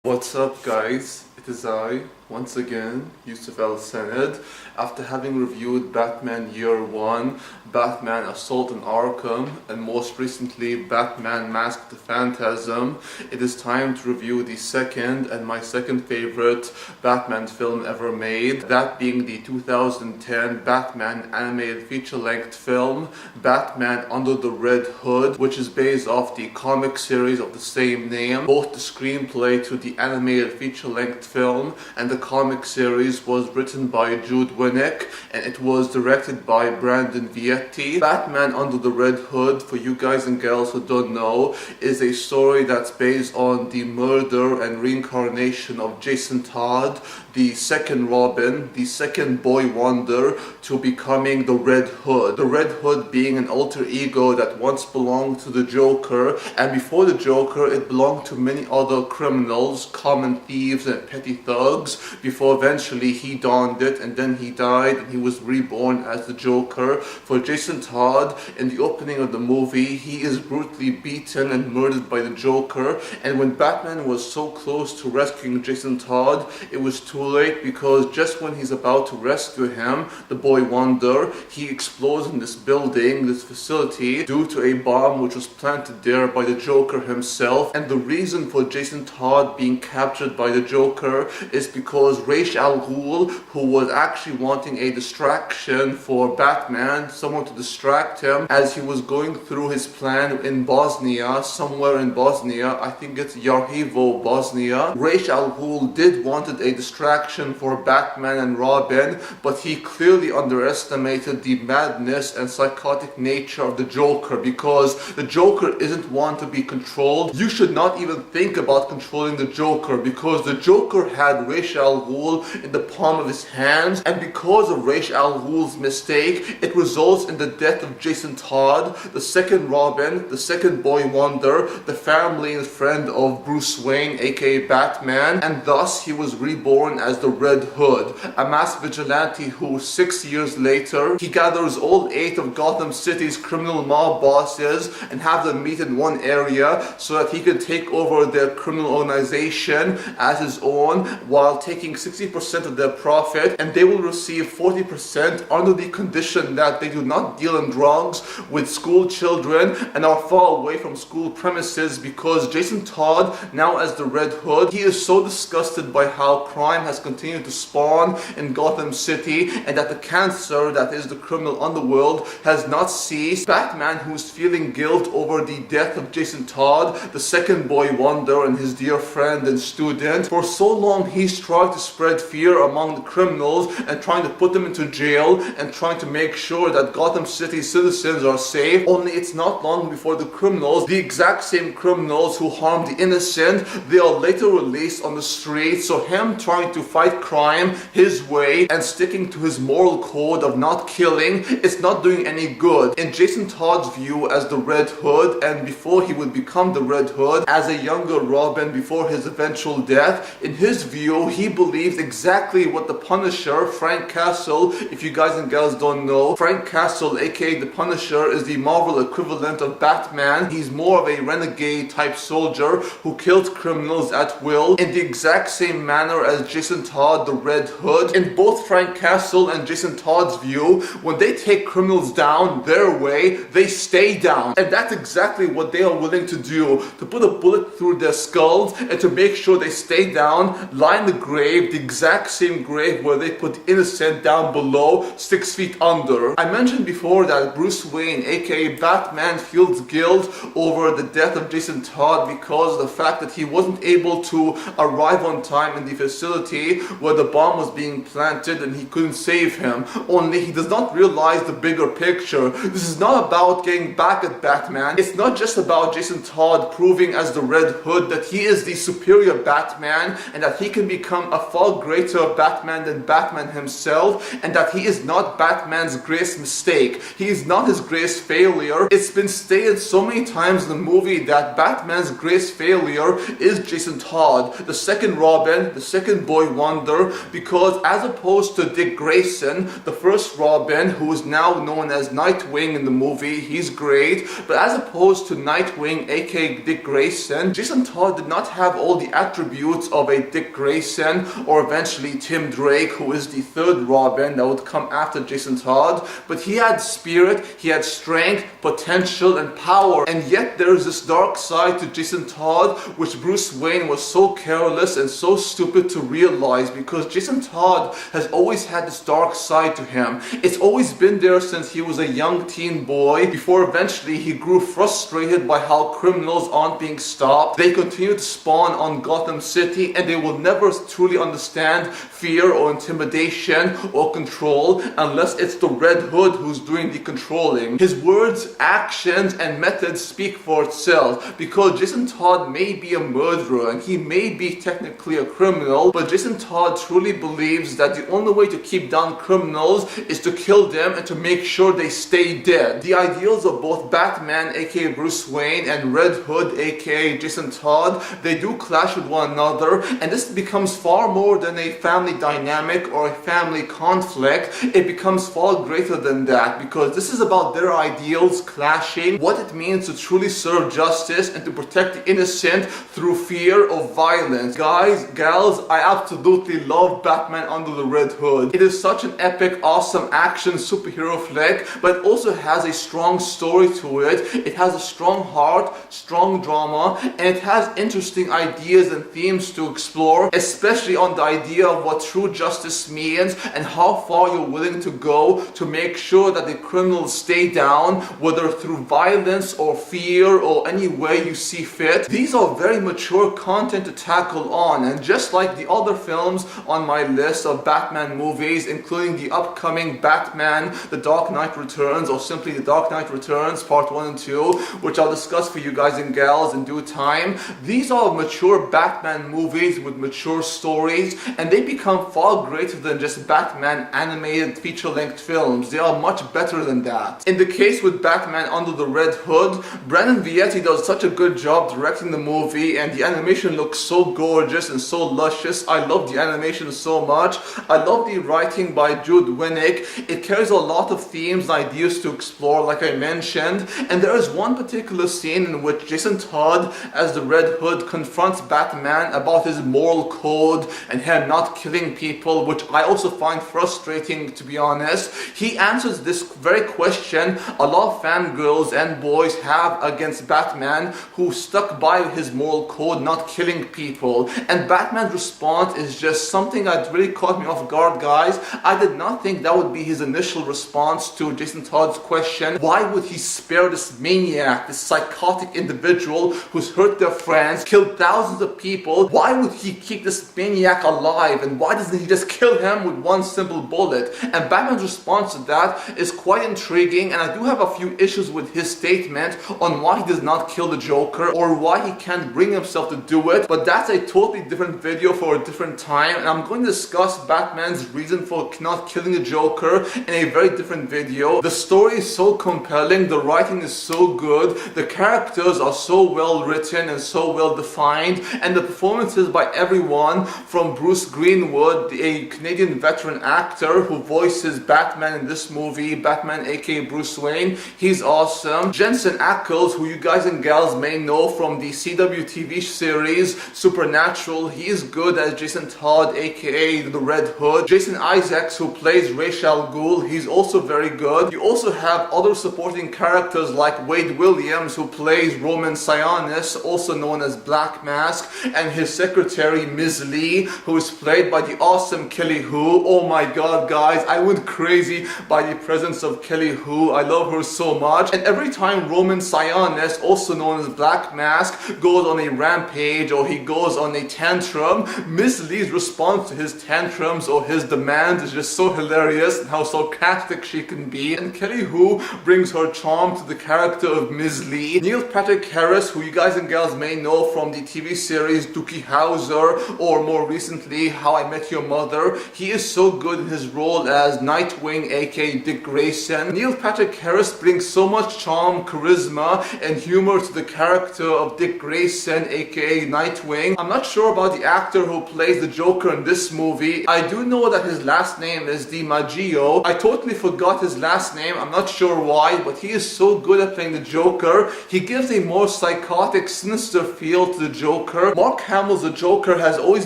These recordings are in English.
What's up, guys? It is I, once again, Yusuf El Sened. After having reviewed Batman Year 1, Batman Assault on Arkham, and most recently Batman Mask the Phantasm, it is time to review the second and my second favorite Batman film ever made, that being the 2010 Batman animated feature-length film, Batman Under the Red Hood, which is based off the comic series of the same name. Both the screenplay to the animated feature-length film and the comic series was written by Judd Winick, and it was directed by Vietti. Batman Under the Red Hood, for you guys and girls who don't know, is a story that's based on the murder and reincarnation of Jason Todd, the second Robin, the second boy wonder, to becoming the Red Hood. The Red Hood being an alter ego that once belonged to the Joker, and before the Joker it belonged to many other criminals, common thieves and petty thugs, before eventually he donned it and then he died and he was reborn as the Joker. For Jason Todd, in the opening of the movie, he is brutally beaten and murdered by the Joker, and when Batman was so close to rescuing Jason Todd, it was too late, because just when he's about to rescue him, the boy wonder, he explodes in this building, this facility, due to a bomb which was planted there by the Joker himself. And the reason for Jason Todd being captured by the Joker is because Ra's al Ghul, who was actually wanting a distraction for Batman, someone to distract him as he was going through his plan in Bosnia, somewhere in Bosnia, I think it's Sarajevo, Bosnia. Ra's al Ghul did wanted a distraction for Batman and Robin, but he clearly underestimated the madness and psychotic nature of the Joker, because the Joker isn't one to be controlled. You should not even think about controlling the Joker, because the Joker had Ra's al Ghul in the palm of his hands, and because of Ra's al Ghul's mistake, it results in the death of Jason Todd, the second Robin, the second boy wonder, the family and friend of Bruce Wayne, aka Batman, and thus he was reborn as the Red Hood, a mass vigilante who 6 years later, he gathers all 8 of Gotham City's criminal mob bosses and have them meet in one area so that he can take over their criminal organization as his own, while taking 60% of their profit, and they will receive 40% under the condition that they do not deal in drugs with school children and are far away from school premises, because Jason Todd, now as the Red Hood, he is so disgusted by how crime has continued to spawn in Gotham City, and that the cancer that is the criminal underworld has not ceased. Batman, who's feeling guilt over the death of Jason Todd, the second boy wonder and his dear friend and student, for so long he's tried to spread fear among the criminals and trying to put them into jail and trying to make sure that Gotham City citizens are safe. Only it's not long before the criminals, the exact same criminals who harmed the innocent, they are later released on the streets. So him trying to fight crime his way and sticking to his moral code of not killing, it's not doing any good. In Jason Todd's view as the Red Hood, and before he would become the Red Hood, as a younger Robin before his eventual death, in his view, he believes exactly what the Punisher, Frank Castle, if you guys and girls don't know, Frank Castle, aka the Punisher, is the Marvel equivalent of Batman. He's more of a renegade type soldier who kills criminals at will in the exact same manner as Jason Todd, the Red Hood. In both Frank Castle and Jason Todd's view, when they take criminals down their way, they stay down. And that's exactly what they are willing to do, to put a bullet through their skulls and to make sure they stay down, lie in the grave, the exact same grave where they put innocent down below, 6 feet under. I mentioned before that Bruce Wayne, aka Batman, feels guilt over the death of Jason Todd because of the fact that he wasn't able to arrive on time in the facility where the bomb was being planted and he couldn't save him. Only he does not realize the bigger picture. This is not about getting back at Batman. It's not just about Jason Todd proving as the Red Hood that he is the superior Batman and that he can become a far greater Batman than Batman himself, and that he is not Batman's greatest mistake. He is not his greatest failure. It's been stated so many times in the movie that Batman's greatest failure is Jason Todd, the second Robin, the second Boy Wonder, because as opposed to Dick Grayson, the first Robin, who is now known as Nightwing in the movie, he's great, but as opposed to Nightwing, aka Dick Grayson, Jason Todd did not have all the attributes of a Dick Grayson or eventually Tim Drake, who is the third Robin that would come after Jason Todd, but he had spirit, he had strength, potential, and power, and yet there is this dark side to Jason Todd which Bruce Wayne was so careless and so stupid to realize, because Jason Todd has always had this dark side to him. It's always been there since he was a young teen boy, before eventually he grew frustrated by how criminals aren't being stopped. They continue to spawn on Gotham City, and they will never truly understand fear or intimidation or control unless it's the Red Hood who's doing the controlling. His words, actions, and methods speak for itself, because Jason Todd may be a murderer and he may be technically a criminal, but Jason Todd truly believes that the only way to keep down criminals is to kill them and to make sure they stay dead. The ideals of both Batman, aka Bruce Wayne, and Red Hood, aka Jason Todd, they do clash with one another, and this becomes far more than a family dynamic or a family conflict. It becomes far greater than that, because this is about their ideals clashing, what it means to truly serve justice and to protect the innocent through fear of violence. Guys, gals, I absolutely love Batman Under the Red Hood. It is such an epic, awesome action superhero flick, but it also has a strong story to it. It has a strong heart, strong drama, and it has interesting ideas and themes to explore, especially on the idea of what true justice means and how far you're willing to go to make sure that the criminals stay down, whether through violence or fear or any way you see fit. These are very mature content to tackle on, and just like the other films on my list of Batman movies, including the upcoming Batman The Dark Knight Returns, or simply The Dark Knight Returns Part 1 and 2, which I'll discuss for you guys and gals in due time, these are mature Batman movies with mature stories, and they become far greater than just Batman animated feature-length films. They are much better than that. In the case with Batman Under the Red Hood, Brandon Vietti does such a good job directing the movie, and the animation looks so gorgeous and so luscious. I love the animation so much. I love the writing by Judd Winick. It carries a lot of themes and ideas to explore, like I mentioned, and there is one particular scene in which Jason Todd, as the Red Hood, confronts Batman about his moral code and him not killing people, which I also find frustrating, to be honest. He answers this very question a lot of fangirls and boys have against Batman, who stuck by his moral code, not killing people, and Batman's response is just something that really caught me off guard, guys. I did not think that would be his initial response to Jason Todd's question. Why would he spare this maniac, this psychotic individual who's hurt their friends, killed thousands of people? Why would he keep this maniac alive, and why doesn't he just kill him with one simple bullet? And Batman's response to that is quite intriguing, and I do have a few issues with his statement on why he does not kill the Joker, or why he can't bring himself to do it, but that's a totally different video for a different time, and I'm going to discuss Batman's reason for not killing the Joker in a very different video. The story is so compelling, the writing is so good, the characters are so well written and so well defined, and the performances by everyone, from Bruce Greenwood, a Canadian veteran actor who voices Batman in this movie, Batman aka Bruce Wayne, he's awesome. Jensen Ackles, who you guys and gals may know from the CW TV series Supernatural, he is good as Jason Todd aka the Red Hood. Jason Isaacs, who plays Ra's al Ghul, he's also very good. You also have other supporting characters like Wade Williams, who plays Roman Sionis, also known as Black Mask, and his secretary Ms. Lee, who is played by the awesome Kelly Hu. Oh my god, guys, I went crazy by the presence of Kelly Hu. I love her so much. And every time Roman Sionis, also known as Black Mask, goes on a rampage or he goes on a tantrum, Ms. Lee's response to his tantrums or his demands is just so hilarious, and how sarcastic she can be. And Kelly Hu brings her charm to the character of Ms. Lee. Neil Patrick Harris, who you guys and gals may know from the TV series Dookie Howser, Brother, or more recently, How I Met Your Mother. He is so good in his role as Nightwing, aka Dick Grayson. Neil Patrick Harris brings so much charm, charisma, and humor to the character of Dick Grayson, aka Nightwing. I'm not sure about the actor who plays the Joker in this movie. I do know that his last name is DiMaggio. I totally forgot his last name, I'm not sure why, but he is so good at playing the Joker. He gives a more psychotic, sinister feel to the Joker. Mark Hamill's The Joker has always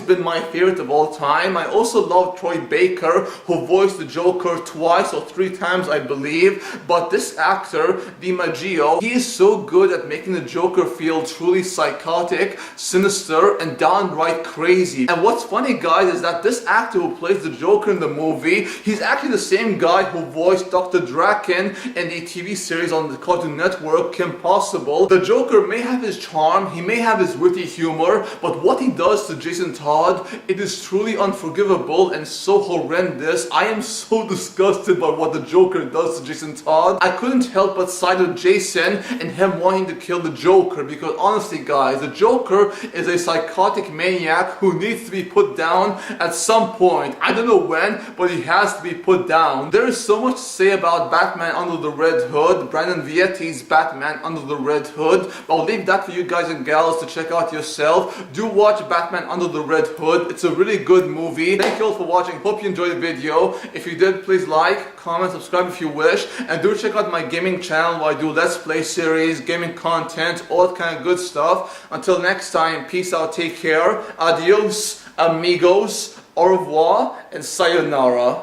been my favorite of all time. I also love Troy Baker, who voiced the Joker twice or 3 times, I believe. But this actor, DiMaggio, he is so good at making the Joker feel truly psychotic, sinister, and downright crazy. And what's funny, guys, is that this actor who plays the Joker in the movie, he's actually the same guy who voiced Dr. Draken in the TV series on the Cartoon Network, Kim Possible. The Joker may have his charm, he may have his witty humor, but what he does to Jason Todd, it is truly unforgivable and so horrendous. I am so disgusted by what the Joker does to Jason Todd. I couldn't help but side with Jason and him wanting to kill the Joker, because honestly, guys, the Joker is a psychotic maniac who needs to be put down at some point. I don't know when, but he has to be put down. There is so much to say about Batman Under the Red Hood, Brandon Vietti's Batman Under the Red Hood. I'll leave that for you guys and gals to check out yourself. Do watch Batman Under the Red Hood. It's a really good movie. Thank you all for watching. Hope you enjoyed the video. If you did, please like, comment, subscribe if you wish, and do check out my gaming channel where I do Let's Play series, gaming content, all that kind of good stuff. Until next time, peace out, take care, adios, amigos, au revoir, and sayonara.